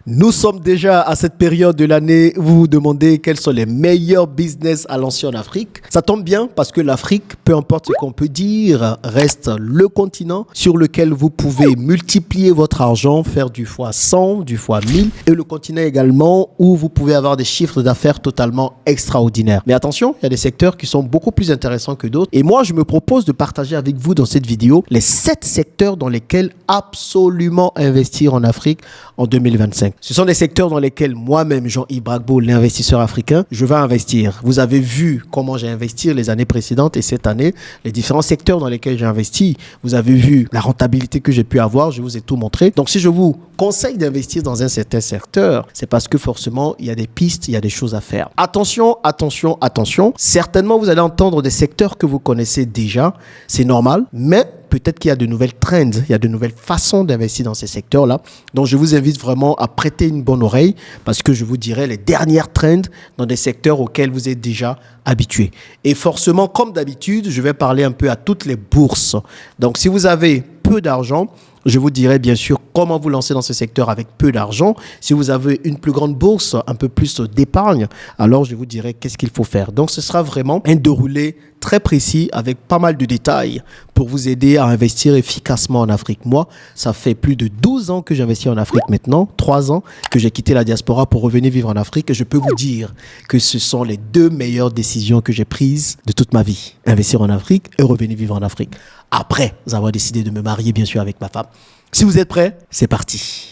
Nous sommes déjà à cette période de l'année où vous vous demandez quels sont les meilleurs business à lancer en Afrique. Ça tombe bien parce que l'Afrique, peu importe ce qu'on peut dire, reste le continent sur lequel vous pouvez multiplier votre argent, faire du fois 100, du fois 1000 et le continent également où vous pouvez avoir des chiffres d'affaires totalement extraordinaires. Mais attention, il y a des secteurs qui sont beaucoup plus intéressants que d'autres et moi je me propose de partager avec vous dans cette vidéo les 7 secteurs dans lesquels absolument investir en Afrique en 2025. Ce sont des secteurs dans lesquels moi-même, Jean-Yves Bragbo, l'investisseur africain, je vais investir. Vous avez vu comment j'ai investi les années précédentes et cette année, les différents secteurs dans lesquels j'ai investi. Vous avez vu la rentabilité que j'ai pu avoir, je vous ai tout montré. Donc si je vous conseille d'investir dans un certain secteur, c'est parce que forcément, il y a des pistes, il y a des choses à faire. Attention, attention, attention. Certainement, vous allez entendre des secteurs que vous connaissez déjà. C'est normal, mais peut-être qu'il y a de nouvelles trends, il y a de nouvelles façons d'investir dans ces secteurs-là. Donc, je vous invite vraiment à prêter une bonne oreille parce que je vous dirai les dernières trends dans des secteurs auxquels vous êtes déjà habitués. Et forcément, comme d'habitude, je vais parler un peu à toutes les bourses. Donc, si vous avez peu d'argent, je vous dirai bien sûr comment vous lancer dans ce secteur avec peu d'argent. Si vous avez une plus grande bourse, un peu plus d'épargne, alors je vous dirai qu'est-ce qu'il faut faire. Donc, ce sera vraiment un déroulé très précis avec pas mal de détails pour vous aider à investir efficacement en Afrique. Moi, ça fait plus de 12 ans que j'investis en Afrique maintenant, 3 ans que j'ai quitté la diaspora pour revenir vivre en Afrique et je peux vous dire que ce sont les 2 meilleures décisions que j'ai prises de toute ma vie. Investir en Afrique et revenir vivre en Afrique. Après avoir décidé de me marier, bien sûr, avec ma femme. Si vous êtes prêts, c'est parti.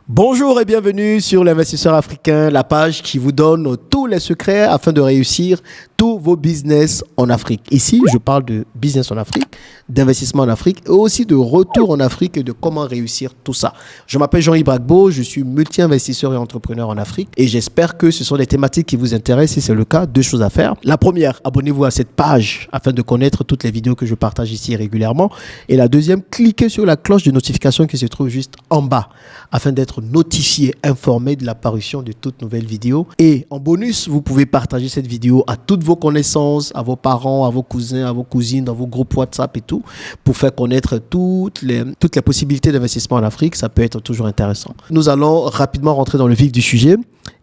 Bonjour et bienvenue sur l'Investisseur Africain, la page qui vous donne tous les secrets afin de réussir tous vos business en Afrique. Ici, je parle de business en Afrique, d'investissement en Afrique et aussi de retour en Afrique et de comment réussir tout ça. Je m'appelle Jean-Yves Bragbo, je suis multi-investisseur et entrepreneur en Afrique et j'espère que ce sont des thématiques qui vous intéressent. Si c'est le cas, 2 choses à faire. La première, abonnez-vous à cette page afin de connaître toutes les vidéos que je partage ici régulièrement. Et la deuxième, cliquez sur la cloche de notification qui se trouve juste en bas afin d'être notifié, informé de l'apparition de toutes nouvelles vidéos. Et en bonus, vous pouvez partager cette vidéo à toutes vos connaissances, à vos parents, à vos cousins, à vos cousines, dans vos groupes WhatsApp et tout, pour faire connaître toutes les possibilités d'investissement en Afrique. Ça peut être toujours intéressant. Nous allons rapidement rentrer dans le vif du sujet.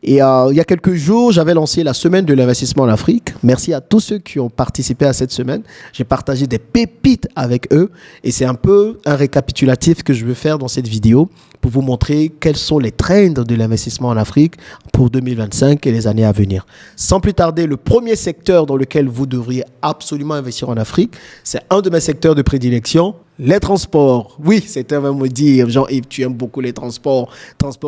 Et il y a quelques jours, j'avais lancé la semaine de l'investissement en Afrique. Merci à tous ceux qui ont participé à cette semaine. J'ai partagé des pépites avec eux et c'est un peu un récapitulatif que je veux faire dans cette vidéo pour vous montrer quels sont les trends de l'investissement en Afrique pour 2025 et les années à venir. Sans plus tarder, le premier secteur dans lequel vous devriez absolument investir en Afrique, c'est un de mes secteurs de prédilection, les transports. Oui, certains vont me dire, Jean-Yves, tu aimes beaucoup les transports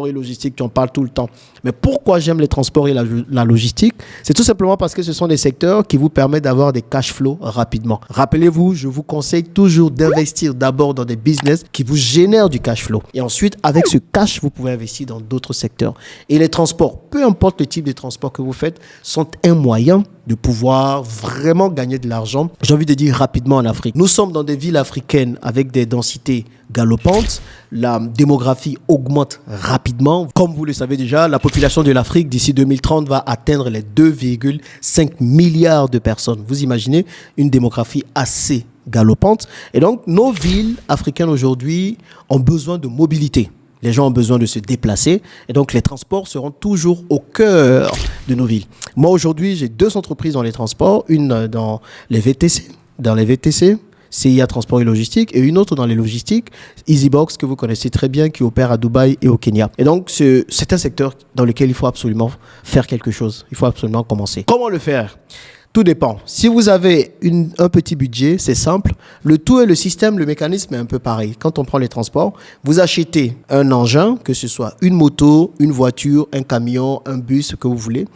et logistique, tu en parles tout le temps. Mais pourquoi j'aime les transports et la logistique? C'est tout simplement parce que ce sont des secteurs qui vous permettent d'avoir des cash flows rapidement. Rappelez-vous, je vous conseille toujours d'investir d'abord dans des business qui vous génèrent du cash flow. Et ensuite, avec ce cash, vous pouvez investir dans d'autres secteurs. Et les transports, peu importe le type de transport que vous faites, sont un moyen de pouvoir vraiment gagner de l'argent, j'ai envie de dire rapidement en Afrique. Nous sommes dans des villes africaines avec des densités galopantes. La démographie augmente rapidement. Comme vous le savez déjà, la population de l'Afrique d'ici 2030 va atteindre les 2,5 milliards de personnes. Vous imaginez une démographie assez galopante. Et donc, nos villes africaines aujourd'hui ont besoin de mobilité. Les gens ont besoin de se déplacer et donc les transports seront toujours au cœur de nos villes. Moi aujourd'hui, j'ai 2 entreprises dans les transports, une dans les VTC, CIA Transport et Logistique et une autre dans les logistiques, EasyBox que vous connaissez très bien qui opère à Dubaï et au Kenya. Et donc c'est un secteur dans lequel il faut absolument faire quelque chose, il faut absolument commencer. Comment le faire ? Tout dépend. Si vous avez un petit budget, c'est simple. Le tout est le système, le mécanisme est un peu pareil. Quand on prend les transports, vous achetez un engin, que ce soit une moto, une voiture, un camion, un bus, ce que vous voulez.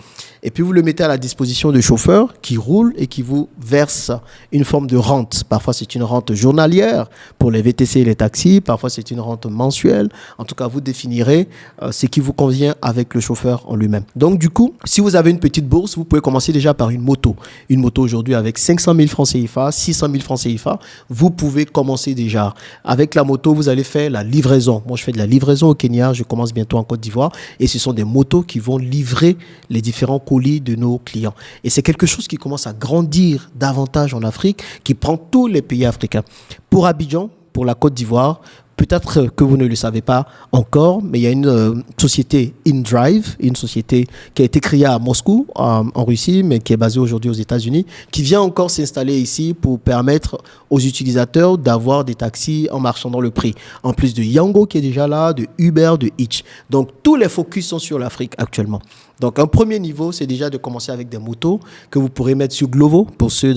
Et puis vous le mettez à la disposition de chauffeurs qui roulent et qui vous versent une forme de rente. Parfois c'est une rente journalière pour les VTC et les taxis. Parfois c'est une rente mensuelle. En tout cas, vous définirez ce qui vous convient avec le chauffeur en lui-même. Donc du coup, si vous avez une petite bourse, vous pouvez commencer déjà par une moto. Une moto aujourd'hui avec 500 000 francs CFA, 600 000 francs CFA, vous pouvez commencer déjà. Avec la moto, vous allez faire la livraison. Moi, je fais de la livraison au Kenya, je commence bientôt en Côte d'Ivoire et ce sont des motos qui vont livrer les différents colis de nos clients. Et c'est quelque chose qui commence à grandir davantage en Afrique, qui prend tous les pays africains. Pour Abidjan, pour la Côte d'Ivoire, Peut-être que vous ne le savez pas encore, mais il y a une société InDrive, une société qui a été créée à Moscou, en Russie, mais qui est basée aujourd'hui aux États-Unis, qui vient encore s'installer ici pour permettre aux utilisateurs d'avoir des taxis en marchant dans le prix. En plus de Yango qui est déjà là, de Uber, de Hitch. Donc tous les focus sont sur l'Afrique actuellement. Donc un premier niveau, c'est déjà de commencer avec des motos que vous pourrez mettre sur Glovo pour ceux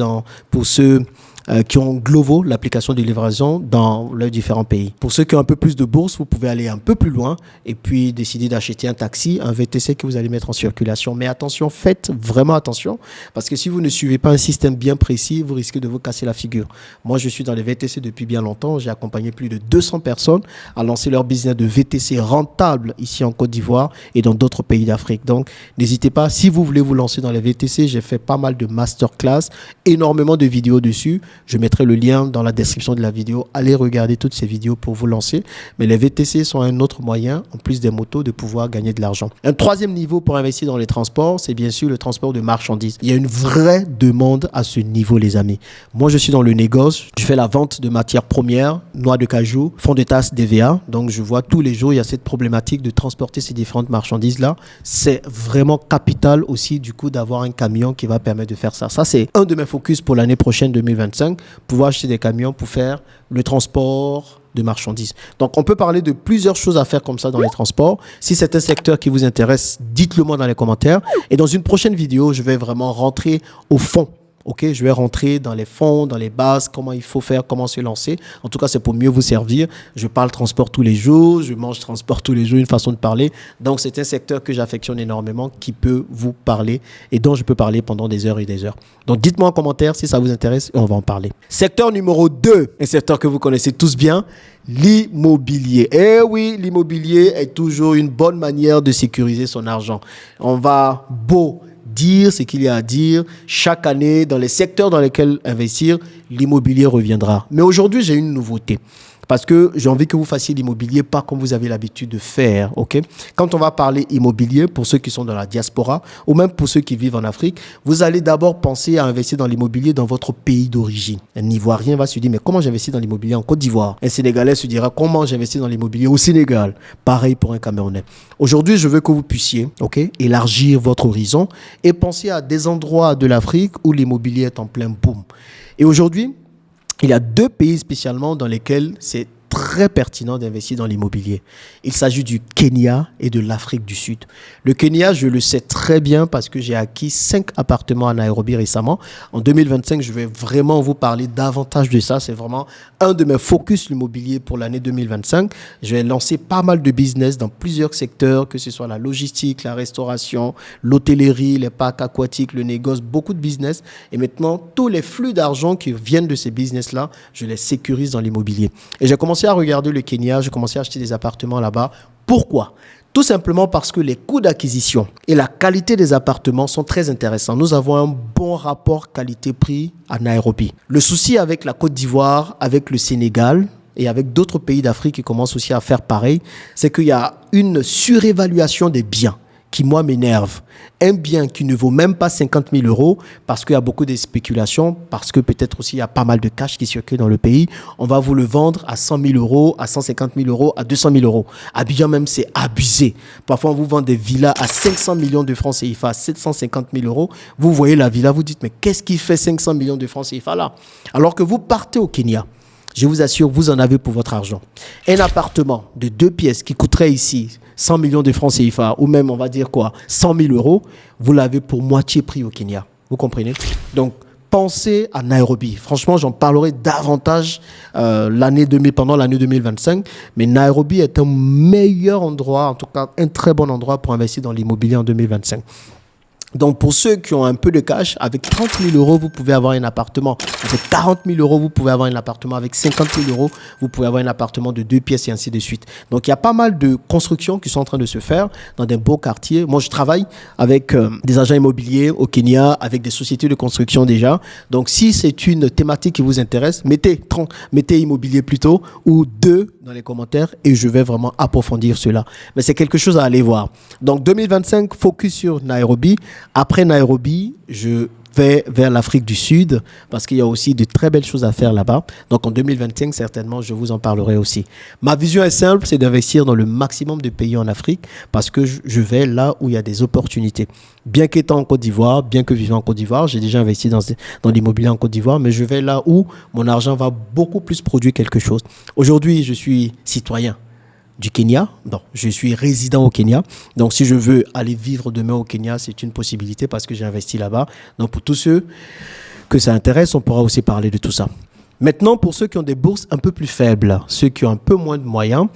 qui ont Glovo, l'application de livraison dans les différents pays. Pour ceux qui ont un peu plus de bourse, vous pouvez aller un peu plus loin et puis décider d'acheter un taxi, un VTC que vous allez mettre en circulation. Mais attention, faites vraiment attention parce que si vous ne suivez pas un système bien précis, vous risquez de vous casser la figure. Moi, je suis dans les VTC depuis bien longtemps. J'ai accompagné plus de 200 personnes à lancer leur business de VTC rentable ici en Côte d'Ivoire et dans d'autres pays d'Afrique. Donc, n'hésitez pas, si vous voulez vous lancer dans les VTC, j'ai fait pas mal de masterclass, énormément de vidéos dessus. Je mettrai le lien dans la description de la vidéo. Allez regarder toutes ces vidéos pour vous lancer. Mais les VTC sont un autre moyen, en plus des motos, de pouvoir gagner de l'argent. Un troisième niveau pour investir dans les transports, c'est bien sûr le transport de marchandises. Il y a une vraie demande à ce niveau, les amis. Moi, je suis dans le négoce. Je fais la vente de matières premières, noix de cajou, fond de tasse, DVA. Donc, je vois tous les jours, il y a cette problématique de transporter ces différentes marchandises-là. C'est vraiment capital aussi, du coup, d'avoir un camion qui va permettre de faire ça. Ça, c'est un de mes focus pour l'année prochaine, 2025. Pouvoir acheter des camions pour faire le transport de marchandises. Donc, on peut parler de plusieurs choses à faire comme ça dans les transports. Si c'est un secteur qui vous intéresse, dites-le moi dans les commentaires. Et dans une prochaine vidéo, je vais vraiment rentrer au fond. Ok, je vais rentrer dans les fonds, dans les bases, comment il faut faire, comment se lancer. En tout cas, c'est pour mieux vous servir. Je parle transport tous les jours, je mange transport tous les jours, une façon de parler. Donc, c'est un secteur que j'affectionne énormément, qui peut vous parler et dont je peux parler pendant des heures et des heures. Donc, dites-moi en commentaire si ça vous intéresse et on va en parler. Secteur numéro 2, un secteur que vous connaissez tous bien, l'immobilier. Eh oui, l'immobilier est toujours une bonne manière de sécuriser son argent. On va dire ce qu'il y a à dire. Chaque année, dans les secteurs dans lesquels investir, l'immobilier reviendra. Mais aujourd'hui, j'ai une nouveauté. Parce que j'ai envie que vous fassiez l'immobilier pas comme vous avez l'habitude de faire, ok? Quand on va parler immobilier, pour ceux qui sont dans la diaspora, ou même pour ceux qui vivent en Afrique, vous allez d'abord penser à investir dans l'immobilier dans votre pays d'origine. Un Ivoirien va se dire, mais comment j'investis dans l'immobilier en Côte d'Ivoire? Un Sénégalais se dira, comment j'investis dans l'immobilier au Sénégal? Pareil pour un Camerounais. Aujourd'hui, je veux que vous puissiez, ok, élargir votre horizon et penser à des endroits de l'Afrique où l'immobilier est en plein boom. Et aujourd'hui, il y a 2 pays spécialement dans lesquels c'est très pertinent d'investir dans l'immobilier. Il s'agit du Kenya et de l'Afrique du Sud. Le Kenya, je le sais très bien parce que j'ai acquis 5 appartements à Nairobi récemment. En 2025, je vais vraiment vous parler davantage de ça. C'est vraiment un de mes focus l'immobilier pour l'année 2025. Je vais lancer pas mal de business dans plusieurs secteurs, que ce soit la logistique, la restauration, l'hôtellerie, les parcs aquatiques, le négoce, beaucoup de business. Et maintenant, tous les flux d'argent qui viennent de ces business-là, je les sécurise dans l'immobilier. Et j'ai commencé à regarder le Kenya, j'ai commencé à acheter des appartements là-bas. Pourquoi? Tout simplement parce que les coûts d'acquisition et la qualité des appartements sont très intéressants. Nous avons un bon rapport qualité-prix à Nairobi. Le souci avec la Côte d'Ivoire, avec le Sénégal et avec d'autres pays d'Afrique qui commencent aussi à faire pareil, c'est qu'il y a une surévaluation des biens qui, moi, m'énerve. Un bien qui ne vaut même pas 50 000 euros parce qu'il y a beaucoup de spéculations, parce que peut-être aussi il y a pas mal de cash qui circule dans le pays. On va vous le vendre à 100 000 euros, à 150 000 euros, à 200 000 euros. Abidjan même, c'est abusé. Parfois, on vous vend des villas à 500 millions de francs CFA, à 750 000 euros. Vous voyez la villa, vous dites, mais qu'est-ce qui fait 500 millions de francs CFA là? Alors que vous partez au Kenya. Je vous assure, vous en avez pour votre argent. Un appartement de 2 pièces qui coûterait ici 100 millions de francs CFA, ou même, on va dire quoi, 100 000 euros, vous l'avez pour moitié prix au Kenya. Vous comprenez? Donc, pensez à Nairobi. Franchement, j'en parlerai davantage pendant l'année 2025. Mais Nairobi est un meilleur endroit, en tout cas, un très bon endroit pour investir dans l'immobilier en 2025. Donc, pour ceux qui ont un peu de cash, avec 30 000 euros, vous pouvez avoir un appartement. Avec 40 000 euros, vous pouvez avoir un appartement. Avec 50 000 euros, vous pouvez avoir un appartement de 2 pièces et ainsi de suite. Donc, il y a pas mal de constructions qui sont en train de se faire dans des beaux quartiers. Moi, je travaille avec des agents immobiliers au Kenya, avec des sociétés de construction déjà. Donc, si c'est une thématique qui vous intéresse, mettez immobilier plutôt ou 2 dans les commentaires et je vais vraiment approfondir cela. Mais c'est quelque chose à aller voir. Donc, 2025, focus sur Nairobi. Après Nairobi, je vers l'Afrique du Sud, parce qu'il y a aussi de très belles choses à faire là-bas. Donc en 2025, certainement, je vous en parlerai aussi. Ma vision est simple, c'est d'investir dans le maximum de pays en Afrique, parce que je vais là où il y a des opportunités. Bien qu'étant en Côte d'Ivoire, bien que vivant en Côte d'Ivoire, j'ai déjà investi dans l'immobilier en Côte d'Ivoire, mais je vais là où mon argent va beaucoup plus produire quelque chose. Aujourd'hui, je suis citoyen du Kenya. Non, je suis résident au Kenya. Donc, si je veux aller vivre demain au Kenya, c'est une possibilité parce que j'ai investi là-bas. Donc, pour tous ceux que ça intéresse, on pourra aussi parler de tout ça. Maintenant, pour ceux qui ont des bourses un peu plus faibles, ceux qui ont un peu moins de moyens,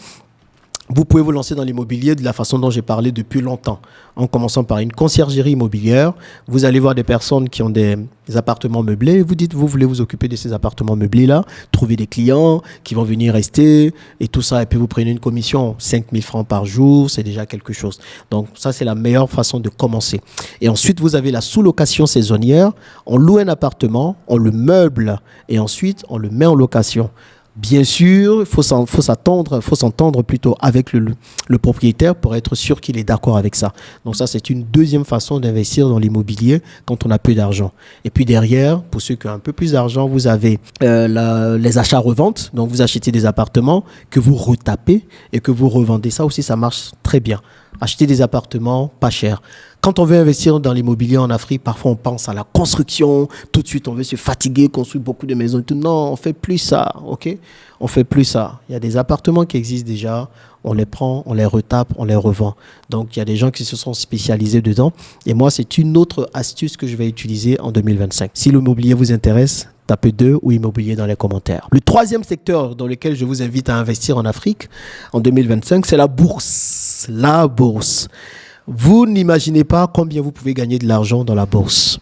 vous pouvez vous lancer dans l'immobilier de la façon dont j'ai parlé depuis longtemps, en commençant par une conciergerie immobilière. Vous allez voir des personnes qui ont des appartements meublés. Vous dites, vous voulez vous occuper de ces appartements meublés-là, trouver des clients qui vont venir rester et tout ça. Et puis vous prenez une commission, 5 000 francs par jour, c'est déjà quelque chose. Donc ça, c'est la meilleure façon de commencer. Et ensuite, vous avez la sous-location saisonnière. On loue un appartement, on le meuble et ensuite, on le met en location. Bien sûr, il faut s'entendre plutôt avec le propriétaire pour être sûr qu'il est d'accord avec ça. Donc ça, c'est une deuxième façon d'investir dans l'immobilier quand on a peu d'argent. Et puis derrière, pour ceux qui ont un peu plus d'argent, vous avez les achats-reventes. Donc vous achetez des appartements que vous retapez et que vous revendez. Ça aussi, ça marche très bien. Acheter des appartements pas chers. Quand on veut investir dans l'immobilier en Afrique, parfois on pense à la construction. Tout de suite, on veut se fatiguer, construire beaucoup de maisons. Tout. Non, on fait plus ça, ok? On fait plus ça. Il y a des appartements qui existent déjà. On les prend, on les retape, on les revend. Donc, il y a des gens qui se sont spécialisés dedans. Et moi, c'est une autre astuce que je vais utiliser en 2025. Si l'immobilier vous intéresse, tapez 2 ou immobilier dans les commentaires. Le troisième secteur dans lequel je vous invite à investir en Afrique en 2025, c'est la bourse. La bourse. Vous n'imaginez pas combien vous pouvez gagner de l'argent dans la bourse.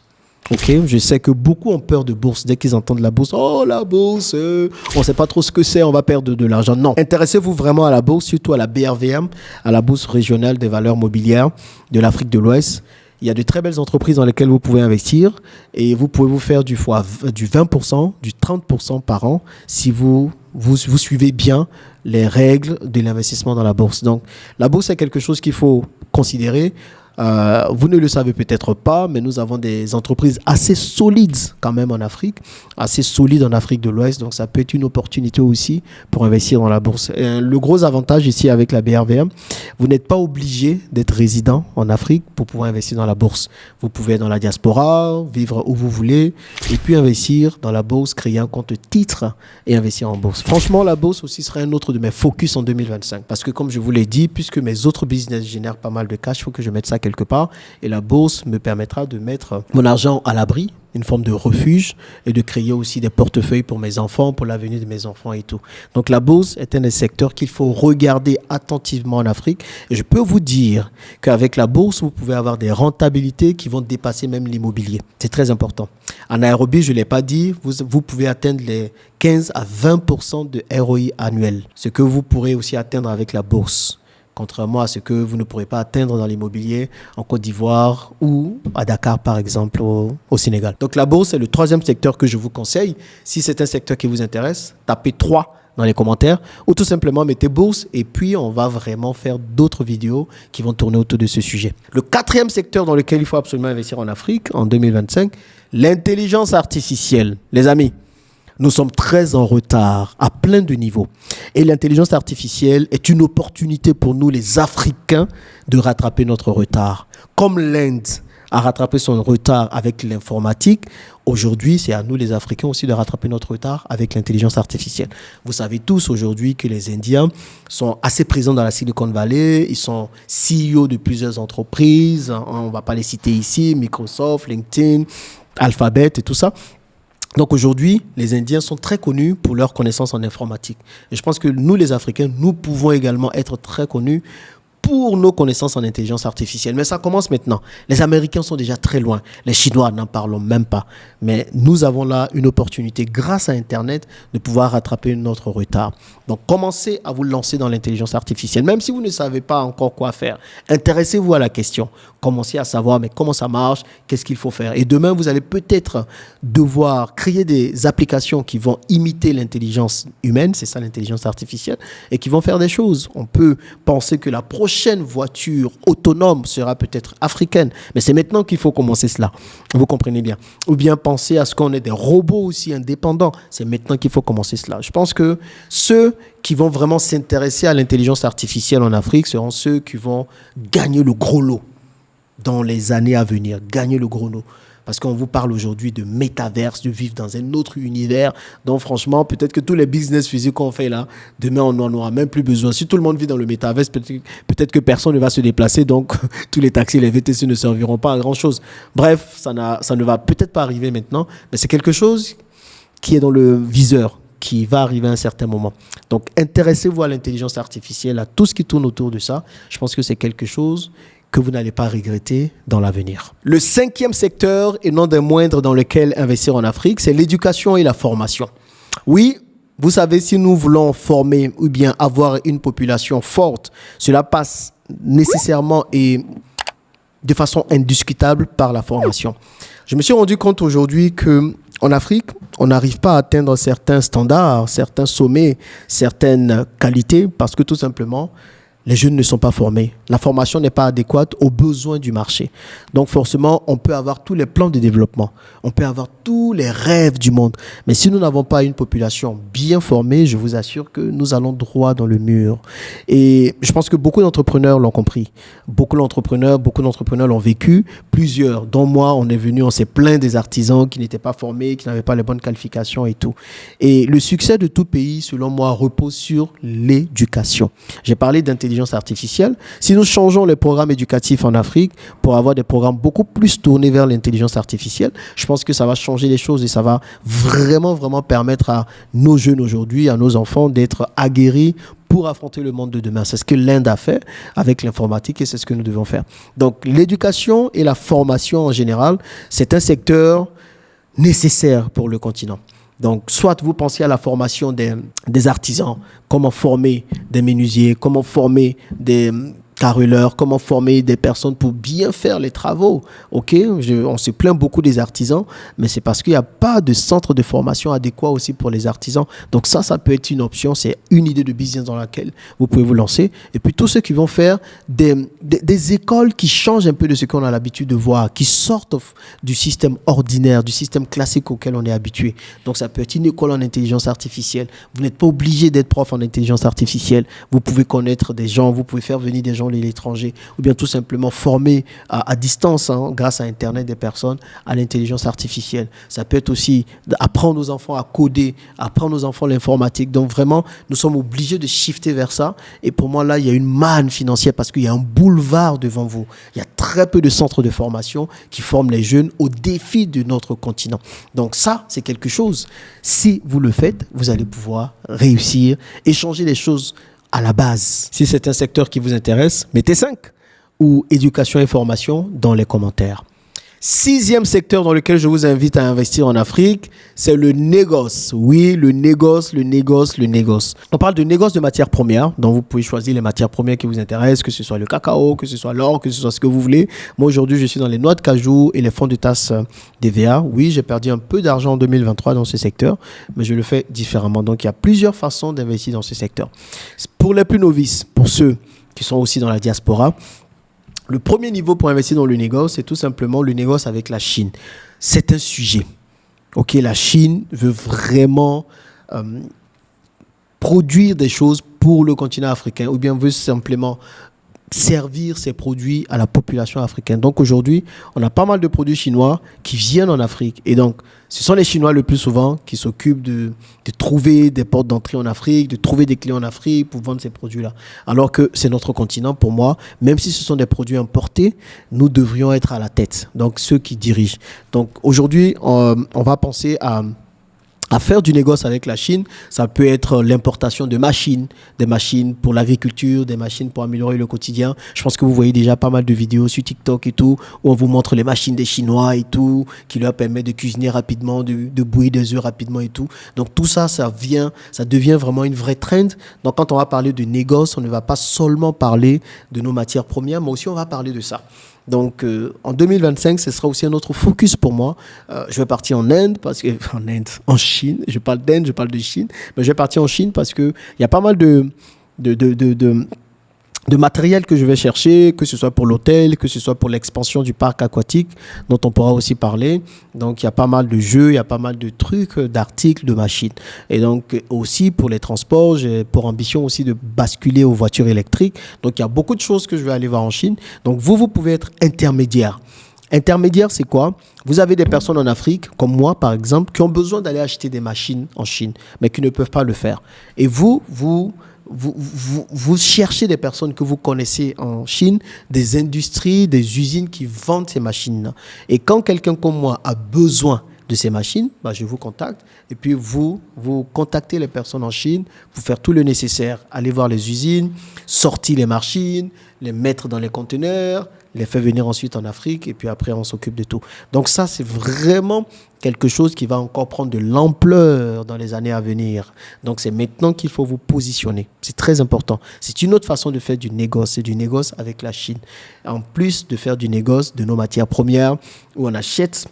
Ok, je sais que beaucoup ont peur de bourse. Dès qu'ils entendent la bourse, oh la bourse, on ne sait pas trop ce que c'est, on va perdre de l'argent. Non, intéressez-vous vraiment à la bourse, surtout à la BRVM, à la bourse régionale des valeurs mobilières de l'Afrique de l'Ouest. Il y a de très belles entreprises dans lesquelles vous pouvez investir et vous pouvez vous faire du 20%, du 30% par an si vous suivez bien les règles de l'investissement dans la bourse. Donc, la bourse est quelque chose qu'il faut considérer. Vous ne le savez peut-être pas, mais nous avons des entreprises assez solides quand même en Afrique, assez solides en Afrique de l'Ouest. Donc, ça peut être une opportunité aussi pour investir dans la bourse. Le gros avantage ici avec la BRVM, vous n'êtes pas obligé d'être résident en Afrique pour pouvoir investir dans la bourse. Vous pouvez être dans la diaspora, vivre où vous voulez, et puis investir dans la bourse, créer un compte titre et investir en bourse. Franchement, la bourse aussi sera un autre de mes focus en 2025. Parce que comme je vous l'ai dit, puisque mes autres business génèrent pas mal de cash, il faut que je mette ça quelque part. Et la bourse me permettra de mettre mon argent à l'abri, une forme de refuge, et de créer aussi des portefeuilles pour mes enfants, pour l'avenir de mes enfants et tout. Donc la bourse est un des secteurs qu'il faut regarder attentivement en Afrique. Et je peux vous dire qu'avec la bourse, vous pouvez avoir des rentabilités qui vont dépasser même l'immobilier. C'est très important. En Nairobi, je ne l'ai pas dit, vous pouvez atteindre les 15 à 20% de ROI annuel. Ce que vous pourrez aussi atteindre avec la bourse. Contrairement à ce que vous ne pourrez pas atteindre dans l'immobilier en Côte d'Ivoire ou à Dakar, par exemple, au Sénégal. Donc la bourse est le troisième secteur que je vous conseille. Si c'est un secteur qui vous intéresse, tapez 3 dans les commentaires ou tout simplement mettez bourse et puis on va vraiment faire d'autres vidéos qui vont tourner autour de ce sujet. Le quatrième secteur dans lequel il faut absolument investir en Afrique en 2025, l'intelligence artificielle. Les amis, nous sommes très en retard à plein de niveaux. Et l'intelligence artificielle est une opportunité pour nous, les Africains, de rattraper notre retard. Comme l'Inde a rattrapé son retard avec l'informatique, aujourd'hui, c'est à nous, les Africains, aussi de rattraper notre retard avec l'intelligence artificielle. Vous savez tous aujourd'hui que les Indiens sont assez présents dans la Silicon Valley. Ils sont CEO de plusieurs entreprises. On ne va pas les citer ici, Microsoft, LinkedIn, Alphabet et tout ça. Donc aujourd'hui, les Indiens sont très connus pour leur connaissance en informatique. Et je pense que nous, les Africains, nous pouvons également être très connus pour nos connaissances en intelligence artificielle. Mais ça commence maintenant. Les Américains sont déjà très loin. Les Chinois, n'en parlons même pas. Mais nous avons là une opportunité, grâce à Internet, de pouvoir rattraper notre retard. Donc, commencez à vous lancer dans l'intelligence artificielle. Même si vous ne savez pas encore quoi faire, intéressez-vous à la question. Commencez à savoir mais comment ça marche, qu'est-ce qu'il faut faire. Et demain, vous allez peut-être devoir créer des applications qui vont imiter l'intelligence humaine, c'est ça l'intelligence artificielle, et qui vont faire des choses. On peut penser que la prochaine prochaine voiture autonome sera peut-être africaine. Mais c'est maintenant qu'il faut commencer cela. Vous comprenez bien. Ou bien penser à ce qu'on ait des robots aussi indépendants. C'est maintenant qu'il faut commencer cela. Je pense que ceux qui vont vraiment s'intéresser à l'intelligence artificielle en Afrique seront ceux qui vont gagner le gros lot dans les années à venir. Gagner le gros lot. Parce qu'on vous parle aujourd'hui de métaverse, de vivre dans un autre univers. Donc franchement, peut-être que tous les business physiques qu'on fait là, demain on n'en aura même plus besoin. Si tout le monde vit dans le métaverse, peut-être que personne ne va se déplacer. Donc tous les taxis, les VTC ne serviront pas à grand-chose. Bref, ça ne va peut-être pas arriver maintenant. Mais c'est quelque chose qui est dans le viseur, qui va arriver à un certain moment. Donc intéressez-vous à l'intelligence artificielle, à tout ce qui tourne autour de ça. Je pense que c'est quelque chose que vous n'allez pas regretter dans l'avenir. Le 5e secteur, et non des moindres dans lequel investir en Afrique, c'est l'éducation et la formation. Oui, vous savez, si nous voulons former ou bien avoir une population forte, cela passe nécessairement et de façon indiscutable par la formation. Je me suis rendu compte aujourd'hui qu'en Afrique, on n'arrive pas à atteindre certains standards, certains sommets, certaines qualités parce que tout simplement, les jeunes ne sont pas formés. La formation n'est pas adéquate aux besoins du marché. Donc forcément, on peut avoir tous les plans de développement. On peut avoir tous les rêves du monde. Mais si nous n'avons pas une population bien formée, je vous assure que nous allons droit dans le mur. Et je pense que beaucoup d'entrepreneurs l'ont compris. Beaucoup d'entrepreneurs l'ont vécu. Plusieurs, dont moi, on est venu, on s'est plaint des artisans qui n'étaient pas formés, qui n'avaient pas les bonnes qualifications et tout. Et le succès de tout pays, selon moi, repose sur l'éducation. J'ai parlé d'intelligence artificielle. Si nous changeons les programmes éducatifs en Afrique pour avoir des programmes beaucoup plus tournés vers l'intelligence artificielle, je pense que ça va changer les choses et ça va vraiment, vraiment permettre à nos jeunes aujourd'hui, à nos enfants d'être aguerris pour affronter le monde de demain. C'est ce que l'Inde a fait avec l'informatique et c'est ce que nous devons faire. Donc, l'éducation et la formation en général, c'est un secteur nécessaire pour le continent. Donc, soit vous pensez à la formation des artisans, comment former des menuisiers, comment former des carreleurs, comment former des personnes pour bien faire les travaux. Ok, on se plaint beaucoup des artisans, mais c'est parce qu'il n'y a pas de centre de formation adéquat aussi pour les artisans. Donc ça peut être une option, c'est une idée de business dans laquelle vous pouvez vous lancer. Et puis tous ceux qui vont faire des écoles qui changent un peu de ce qu'on a l'habitude de voir, qui sortent du système ordinaire, du système classique auquel on est habitué. Donc ça peut être une école en intelligence artificielle. Vous n'êtes pas obligé d'être prof en intelligence artificielle. Vous pouvez connaître des gens, vous pouvez faire venir des gens de l'étranger, ou bien tout simplement former à distance, grâce à Internet, des personnes à l'intelligence artificielle. Ça peut être aussi apprendre aux enfants à coder, apprendre aux enfants l'informatique. Donc vraiment, nous sommes obligés de shifter vers ça. Et pour moi, là, il y a une manne financière parce qu'il y a un boulevard devant vous. Il y a très peu de centres de formation qui forment les jeunes aux défis de notre continent. Donc ça, c'est quelque chose. Si vous le faites, vous allez pouvoir réussir et changer les choses à la base. Si c'est un secteur qui vous intéresse, mettez 5 ou éducation et formation dans les commentaires. 6e secteur dans lequel je vous invite à investir en Afrique, c'est le négoce. Oui, le négoce. On parle de négoce de matières premières, donc vous pouvez choisir les matières premières qui vous intéressent, que ce soit le cacao, que ce soit l'or, que ce soit ce que vous voulez. Moi, aujourd'hui, je suis dans les noix de cajou et les fonds de tasse d'EVA. Oui, j'ai perdu un peu d'argent en 2023 dans ce secteur, mais je le fais différemment. Donc, il y a plusieurs façons d'investir dans ce secteur. Pour les plus novices, pour ceux qui sont aussi dans la diaspora, le premier niveau pour investir dans le négoce, c'est tout simplement le négoce avec la Chine. C'est un sujet. Ok, la Chine veut vraiment produire des choses pour le continent africain ou bien veut simplement servir ses produits à la population africaine. Donc aujourd'hui, on a pas mal de produits chinois qui viennent en Afrique. Et donc, ce sont les Chinois le plus souvent qui s'occupent de trouver des portes d'entrée en Afrique, de trouver des clients en Afrique pour vendre ces produits-là. Alors que c'est notre continent, pour moi, même si ce sont des produits importés, nous devrions être à la tête. Donc, ceux qui dirigent. Donc aujourd'hui, on va penser à faire du négoce avec la Chine. Ça peut être l'importation de machines, des machines pour l'agriculture, des machines pour améliorer le quotidien. Je pense que vous voyez déjà pas mal de vidéos sur TikTok et tout, où on vous montre les machines des Chinois et tout, qui leur permettent de cuisiner rapidement, de bouillir des œufs rapidement et tout. Donc tout ça, ça devient vraiment une vraie trend. Donc quand on va parler de négoce, on ne va pas seulement parler de nos matières premières, mais aussi on va parler de ça. Donc, en 2025, ce sera aussi un autre focus pour moi. Je vais partir en Inde, en Chine. Je parle d'Inde, je parle de Chine. Mais je vais partir en Chine parce qu'il y a pas mal de matériel que je vais chercher, que ce soit pour l'hôtel, que ce soit pour l'expansion du parc aquatique, dont on pourra aussi parler. Donc, il y a pas mal de jeux, il y a pas mal de trucs, d'articles, de machines. Et donc, aussi pour les transports, j'ai pour ambition aussi de basculer aux voitures électriques. Donc, il y a beaucoup de choses que je vais aller voir en Chine. Donc, vous pouvez être intermédiaire. Intermédiaire, c'est quoi? Vous avez des personnes en Afrique, comme moi par exemple, qui ont besoin d'aller acheter des machines en Chine, mais qui ne peuvent pas le faire. Et vous cherchez des personnes que vous connaissez en Chine, des industries, des usines qui vendent ces machines-là. Et quand quelqu'un comme moi a besoin de ces machines, bah, je vous contacte. Et puis vous contactez les personnes en Chine, vous faire tout le nécessaire. Aller voir les usines, sortir les machines, les mettre dans les conteneurs, les faire venir ensuite en Afrique. Et puis après, on s'occupe de tout. Donc ça, c'est vraiment quelque chose qui va encore prendre de l'ampleur dans les années à venir. Donc c'est maintenant qu'il faut vous positionner. C'est très important. C'est une autre façon de faire du négoce. C'est du négoce avec la Chine. En plus de faire du négoce de nos matières premières, où on achète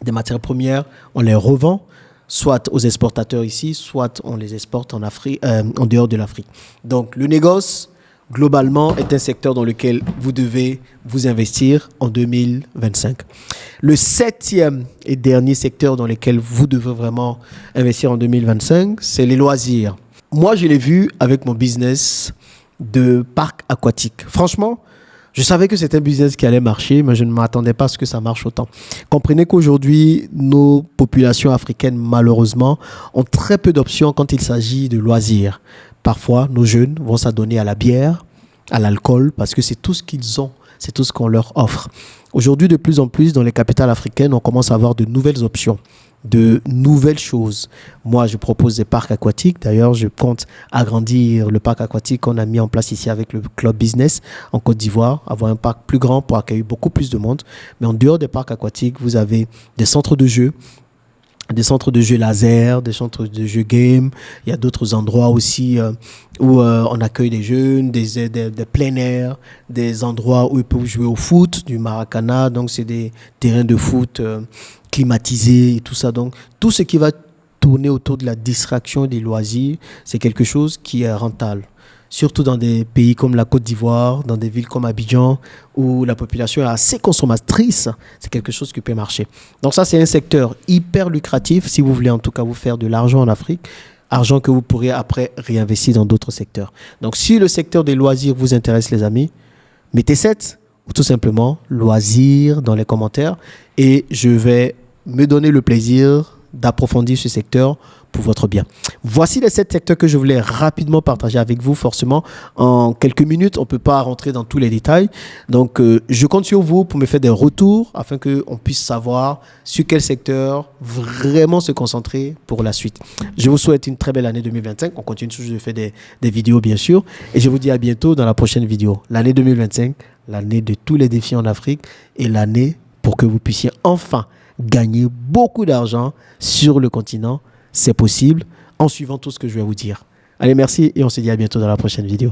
des matières premières, on les revend, soit aux exportateurs ici, soit on les exporte en Afrique, en dehors de l'Afrique. Donc le négoce, globalement, est un secteur dans lequel vous devez vous investir en 2025. Le 7e et dernier secteur dans lequel vous devez vraiment investir en 2025, c'est les loisirs. Moi, je l'ai vu avec mon business de parc aquatique. Franchement, je savais que c'était un business qui allait marcher, mais je ne m'attendais pas à ce que ça marche autant. Comprenez qu'aujourd'hui, nos populations africaines, malheureusement, ont très peu d'options quand il s'agit de loisirs. Parfois, nos jeunes vont s'adonner à la bière, à l'alcool, parce que c'est tout ce qu'ils ont, c'est tout ce qu'on leur offre. Aujourd'hui, de plus en plus, dans les capitales africaines, on commence à avoir de nouvelles options, de nouvelles choses. Moi, je propose des parcs aquatiques. D'ailleurs, je compte agrandir le parc aquatique qu'on a mis en place ici avec le Club Business en Côte d'Ivoire, avoir un parc plus grand pour accueillir beaucoup plus de monde. Mais en dehors des parcs aquatiques, vous avez des centres de jeux, des centres de jeux laser, des centres de jeux game. Il y a d'autres endroits aussi où on accueille des jeunes, des plein air, des endroits où ils peuvent jouer au foot, du Maracana. Donc, c'est des terrains de foot climatisés et tout ça. Donc, tout ce qui va tourner autour de la distraction et des loisirs, c'est quelque chose qui est rentable. Surtout dans des pays comme la Côte d'Ivoire, dans des villes comme Abidjan, où la population est assez consommatrice, c'est quelque chose qui peut marcher. Donc ça, c'est un secteur hyper lucratif, si vous voulez en tout cas vous faire de l'argent en Afrique, argent que vous pourrez après réinvestir dans d'autres secteurs. Donc si le secteur des loisirs vous intéresse, les amis, mettez 7 ou tout simplement loisirs dans les commentaires et je vais me donner le plaisir d'approfondir ce secteur pour votre bien. Voici les 7 secteurs que je voulais rapidement partager avec vous. Forcément, en quelques minutes, on ne peut pas rentrer dans tous les détails. Donc, je compte sur vous pour me faire des retours afin qu'on puisse savoir sur quel secteur vraiment se concentrer pour la suite. Je vous souhaite une très belle année 2025. On continue toujours de faire des vidéos, bien sûr. Et je vous dis à bientôt dans la prochaine vidéo. L'année 2025, l'année de tous les défis en Afrique et l'année pour que vous puissiez enfin gagner beaucoup d'argent sur le continent. C'est possible en suivant tout ce que je vais vous dire. Allez, merci et on se dit à bientôt dans la prochaine vidéo.